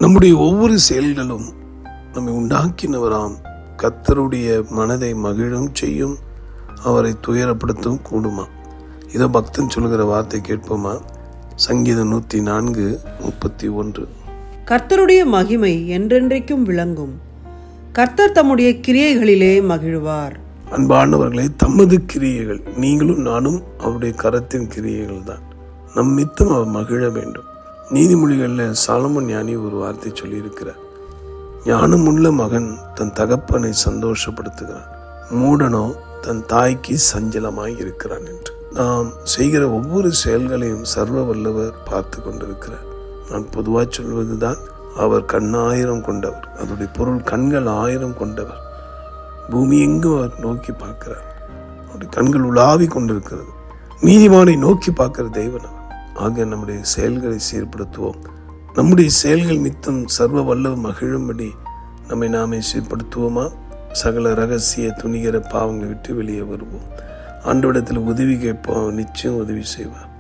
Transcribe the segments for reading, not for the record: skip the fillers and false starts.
நம்முடைய ஒவ்வொரு செயல்களும் நம்மை உண்டாக்கினவராம் கர்த்தருடைய மனதை மகிழும் செய்யும், அவரை துயரப்படுத்தவும் கூடுமா. இதோ பக்தன் சொல்கிற வார்த்தை கேட்போமா? சங்கீதம் 104:31. கர்த்தருடைய மகிமை என்றென்றைக்கும் விளங்கும், கர்த்தர் தம்முடைய கிரியைகளிலே மகிழ்வார். அன்பானவர்களே, தமது கிரியைகள், நீங்களும் நானும் அவருடைய கரத்தின் கிரியைகள் தான். நம்மித்தம் அவர் மகிழ வேண்டும். நீதிமொழிகளில் சாலமோன் ஞானி ஒரு வார்த்தை சொல்லியிருக்கிறார். ஞானமுள்ள மகன் தன் தகப்பனை சந்தோஷப்படுத்துகிறான், மூடனோ தன் தாய்க்கு சஞ்சலமாய் இருக்கிறான் என்று. நாம் செய்கிற ஒவ்வொரு செயல்களையும் சர்வ வல்லவர் பார்த்து கொண்டிருக்கிறார். நான் பொதுவாக சொல்வதுதான், அவர் கண்ணாயிரம் கொண்டவர், அதோடைய பொருள் கண்கள் 1000 கொண்டவர். பூமி எங்கும் அவர் நோக்கி பார்க்கிறார், அவருடைய கண்கள் உலாவி கொண்டிருக்கிறது. நீதிமானை நோக்கி பார்க்கிற தெய்வன் அவர். ஆக நம்முடைய செயல்களை சீர்படுத்துவோம். நம்முடைய செயல்கள் மித்தம் சர்வ வல்லவர் மகிழும்படி நம்மை நாமே சீர்படுத்துவோமா? சகல ரகசிய துணிகிற பாவங்களை விட்டு வெளியே வருவோம். ஆண்டவரிடத்தில் உதவி கேட்போம், நிச்சயம் உதவி செய்வார்.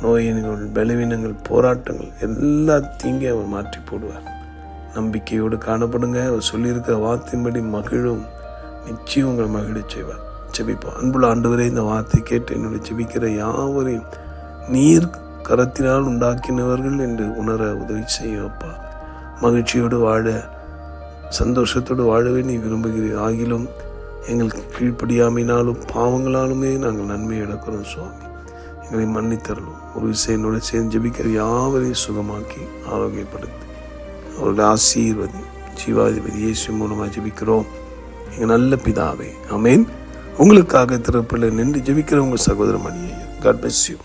நோயினங்கள், பலவீனங்கள், போராட்டங்கள் எல்லாத்தையும் அவர் மாற்றி போடுவார். நம்பிக்கையோடு காணப்படுங்க. அவர் சொல்லியிருக்கிற வார்த்தையின்படி மகிழும், நிச்சயம் உங்களை மகிழச் செய்வார். ஜெபிப்போம். அன்புள்ள ஆண்டவரே, இந்த வார்த்தை கேட்டு என்னுடைய ஜெபிக்கிற யாவரையும் நீர் கரத்தினால் உண்டாக்கினவர்கள் என்று உணர உதவி செய்யப்பா. மகிழ்ச்சியோடு வாழ, சந்தோஷத்தோடு வாழவே நீ விரும்புகிறீர். ஆகிலும் எங்களுக்கு கீழ்ப்படியாமையினாலும் பாவங்களாலுமே நாங்கள் நன்மை இழக்கிறோம் சுவாமி. எங்களை மன்னித்தரலும். ஒரு விஷயம் என்னோட சேர்ந்து ஜெபிக்கிற யாவரையும் சுகமாக்கி ஆரோக்கியப்படுத்தி அவருடைய ஆசீர்வதி. ஜீவாதிபதி இயேசு மூலமாக ஜெபிக்கிறோம் எங்கள் நல்ல பிதாவே, ஆமென். உங்களுக்காக திறப்பில் நின்று ஜெபிக்கிற உங்கள் சகோதர மணியை. God bless you.